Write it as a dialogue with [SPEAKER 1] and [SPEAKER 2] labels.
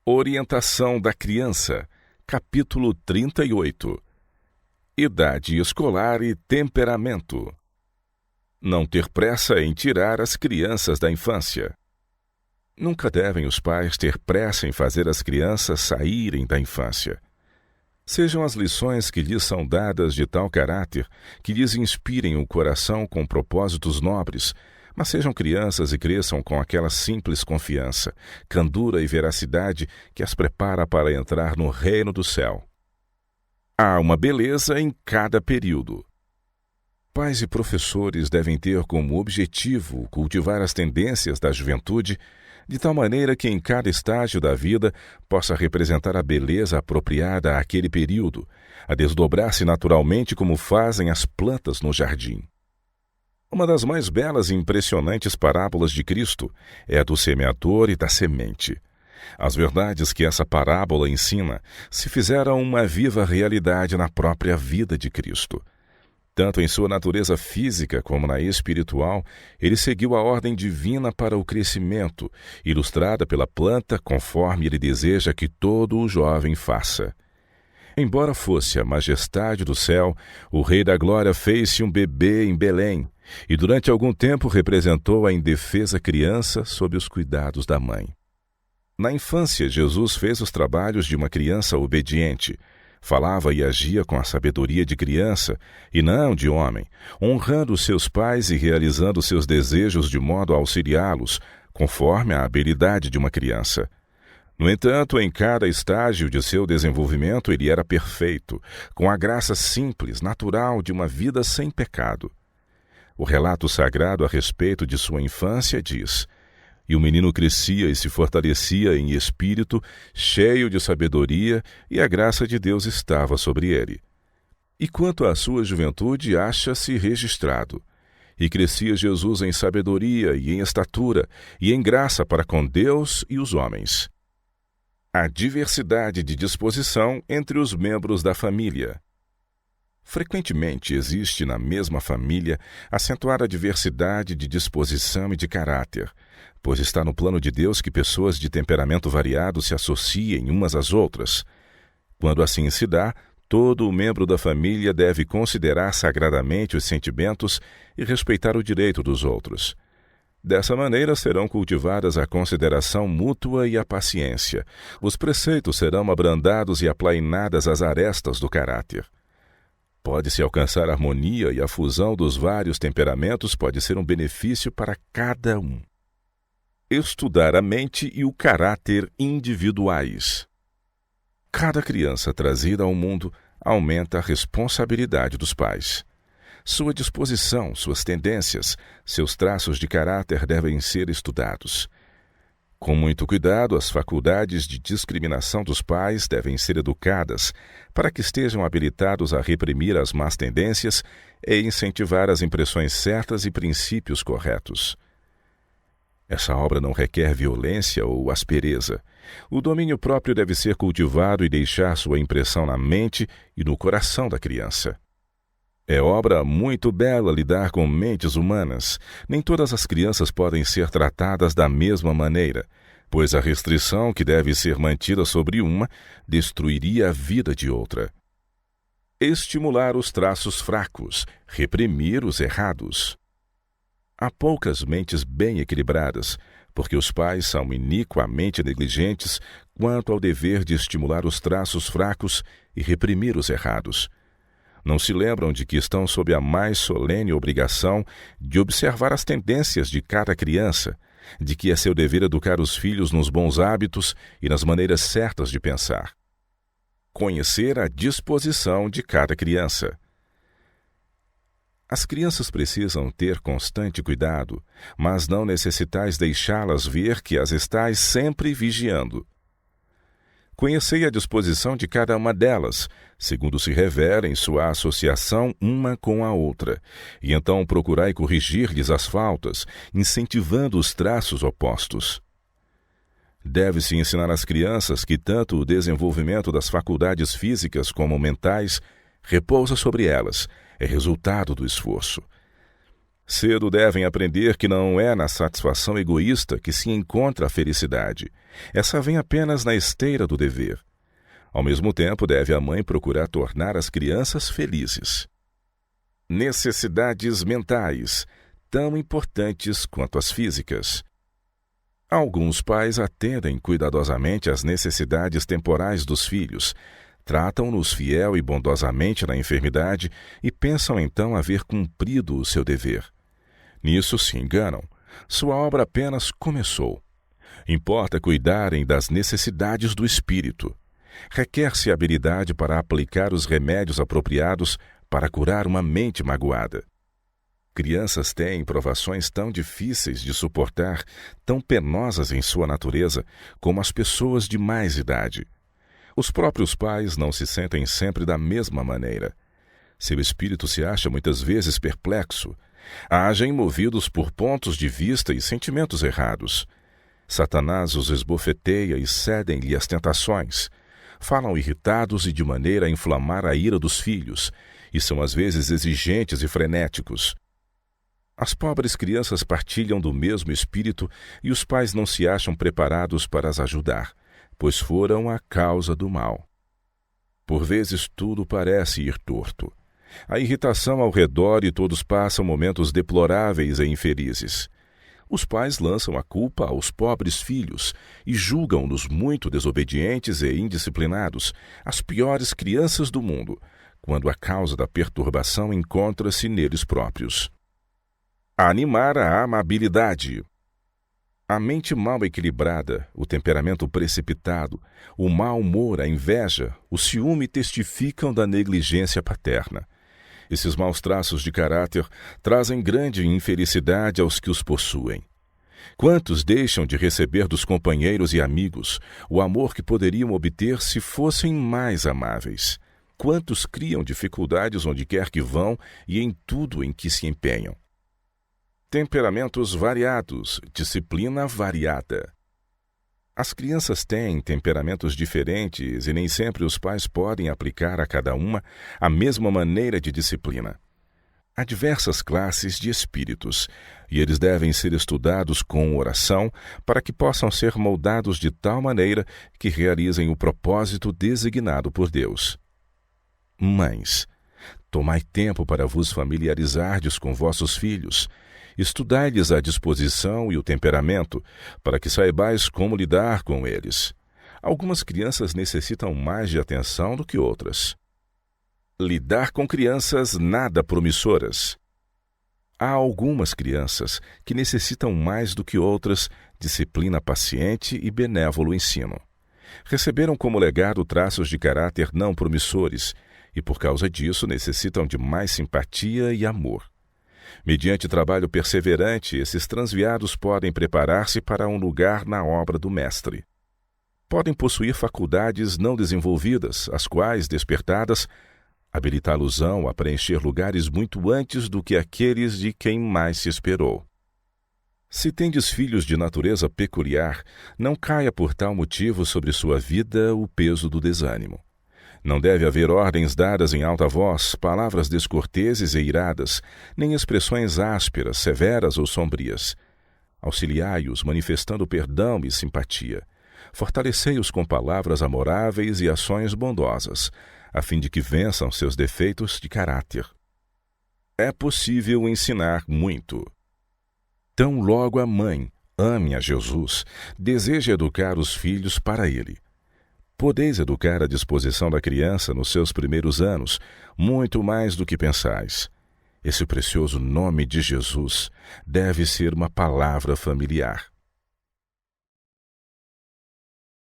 [SPEAKER 1] Orientação da criança, capítulo 38. Idade escolar e temperamento. Não ter pressa em tirar as crianças da infância. Nunca devem os pais ter pressa em fazer as crianças saírem da infância. Sejam as lições que lhes são dadas de tal caráter que lhes inspirem o coração com propósitos nobres, mas sejam crianças e cresçam com aquela simples confiança, candura e veracidade que as prepara para entrar no reino do céu. Há uma beleza em cada período. Pais e professores devem ter como objetivo cultivar as tendências da juventude, de tal maneira que em cada estágio da vida possa representar a beleza apropriada àquele período, a desdobrar-se naturalmente como fazem as plantas no jardim. Uma das mais belas e impressionantes parábolas de Cristo é a do semeador e da semente. As verdades que essa parábola ensina se fizeram uma viva realidade na própria vida de Cristo. Tanto em sua natureza física como na espiritual, ele seguiu a ordem divina para o crescimento, ilustrada pela planta conforme ele deseja que todo o jovem faça. Embora fosse a majestade do céu, o Rei da Glória fez-se um bebê em Belém, e durante algum tempo representou a indefesa criança sob os cuidados da mãe. Na infância, Jesus fez os trabalhos de uma criança obediente. Falava e agia com a sabedoria de criança, e não de homem, honrando seus pais e realizando seus desejos de modo a auxiliá-los, conforme a habilidade de uma criança. No entanto, em cada estágio de seu desenvolvimento, ele era perfeito, com a graça simples, natural de uma vida sem pecado. O relato sagrado a respeito de sua infância diz: "E o menino crescia e se fortalecia em espírito, cheio de sabedoria, e a graça de Deus estava sobre ele. E quanto à sua juventude, acha-se registrado. E crescia Jesus em sabedoria e em estatura, e em graça para com Deus e os homens." A diversidade de disposição entre os membros da família. Frequentemente existe na mesma família acentuada diversidade de disposição e de caráter, pois está no plano de Deus que pessoas de temperamento variado se associem umas às outras. Quando assim se dá, todo o membro da família deve considerar sagradamente os sentimentos e respeitar o direito dos outros. Dessa maneira serão cultivadas a consideração mútua e a paciência. Os preceitos serão abrandados e aplainadas as arestas do caráter. Pode-se alcançar a harmonia e a fusão dos vários temperamentos pode ser um benefício para cada um. Estudar a mente e o caráter individuais. Cada criança trazida ao mundo aumenta a responsabilidade dos pais. Sua disposição, suas tendências, seus traços de caráter devem ser estudados. Com muito cuidado, as faculdades de discriminação dos pais devem ser educadas para que estejam habilitados a reprimir as más tendências e incentivar as impressões certas e princípios corretos. Essa obra não requer violência ou aspereza. O domínio próprio deve ser cultivado e deixar sua impressão na mente e no coração da criança. É obra muito bela lidar com mentes humanas. Nem todas as crianças podem ser tratadas da mesma maneira, pois a restrição que deve ser mantida sobre uma destruiria a vida de outra. Estimular os traços fracos, reprimir os errados. Há poucas mentes bem equilibradas, porque os pais são iniquamente negligentes quanto ao dever de estimular os traços fracos e reprimir os errados. Não se lembram de que estão sob a mais solene obrigação de observar as tendências de cada criança, de que é seu dever educar os filhos nos bons hábitos e nas maneiras certas de pensar. Conhecer a disposição de cada criança. As crianças precisam ter constante cuidado, mas não necessitais deixá-las ver que as estais sempre vigiando. Conhecei a disposição de cada uma delas, segundo se revela em sua associação uma com a outra, e então procurai corrigir-lhes as faltas, incentivando os traços opostos. Deve-se ensinar às crianças que tanto o desenvolvimento das faculdades físicas como mentais repousa sobre elas, é resultado do esforço. Cedo devem aprender que não é na satisfação egoísta que se encontra a felicidade. Essa vem apenas na esteira do dever. Ao mesmo tempo, deve a mãe procurar tornar as crianças felizes. Necessidades mentais, tão importantes quanto as físicas. Alguns pais atendem cuidadosamente às necessidades temporais dos filhos, tratam-nos fiel e bondosamente na enfermidade e pensam então haver cumprido o seu dever. Nisso se enganam. Sua obra apenas começou. Importa cuidarem das necessidades do espírito. Requer-se habilidade para aplicar os remédios apropriados para curar uma mente magoada. Crianças têm provações tão difíceis de suportar, tão penosas em sua natureza, como as pessoas de mais idade. Os próprios pais não se sentem sempre da mesma maneira. Seu espírito se acha muitas vezes perplexo. Agem movidos por pontos de vista e sentimentos errados. Satanás os esbofeteia e cedem-lhe as tentações. Falam irritados e de maneira a inflamar a ira dos filhos, e são às vezes exigentes e frenéticos. As pobres crianças partilham do mesmo espírito e os pais não se acham preparados para as ajudar, pois foram a causa do mal. Por vezes tudo parece ir torto. A irritação ao redor e todos passam momentos deploráveis e infelizes. Os pais lançam a culpa aos pobres filhos e julgam-nos muito desobedientes e indisciplinados, as piores crianças do mundo, quando a causa da perturbação encontra-se neles próprios. Animar a amabilidade. A mente mal equilibrada, o temperamento precipitado, o mau humor, a inveja, o ciúme testificam da negligência paterna. Esses maus traços de caráter trazem grande infelicidade aos que os possuem. Quantos deixam de receber dos companheiros e amigos o amor que poderiam obter se fossem mais amáveis? Quantos criam dificuldades onde quer que vão e em tudo em que se empenham? Temperamentos variados, disciplina variada. As crianças têm temperamentos diferentes e nem sempre os pais podem aplicar a cada uma a mesma maneira de disciplina. Há diversas classes de espíritos, e eles devem ser estudados com oração para que possam ser moldados de tal maneira que realizem o propósito designado por Deus. Mães, tomai tempo para vos familiarizardes com vossos filhos. Estudai-lhes a disposição e o temperamento, para que saibais como lidar com eles. Algumas crianças necessitam mais de atenção do que outras. Lidar com crianças nada promissoras. Há algumas crianças que necessitam mais do que outras disciplina paciente e benévolo ensino. Receberam como legado traços de caráter não promissores e, por causa disso, necessitam de mais simpatia e amor. Mediante trabalho perseverante, esses transviados podem preparar-se para um lugar na obra do Mestre. Podem possuir faculdades não desenvolvidas, as quais, despertadas, habilitá-los-ão a preencher lugares muito antes do que aqueles de quem mais se esperou. Se tendes filhos de natureza peculiar, não caia por tal motivo sobre sua vida o peso do desânimo. Não deve haver ordens dadas em alta voz, palavras descorteses e iradas, nem expressões ásperas, severas ou sombrias. Auxiliai-os manifestando perdão e simpatia. Fortalecei-os com palavras amoráveis e ações bondosas, a fim de que vençam seus defeitos de caráter. É possível ensinar muito. Tão logo a mãe ame a Jesus, deseja educar os filhos para ele. Podeis educar a disposição da criança nos seus primeiros anos, muito mais do que pensais. Esse precioso nome de Jesus deve ser uma palavra familiar.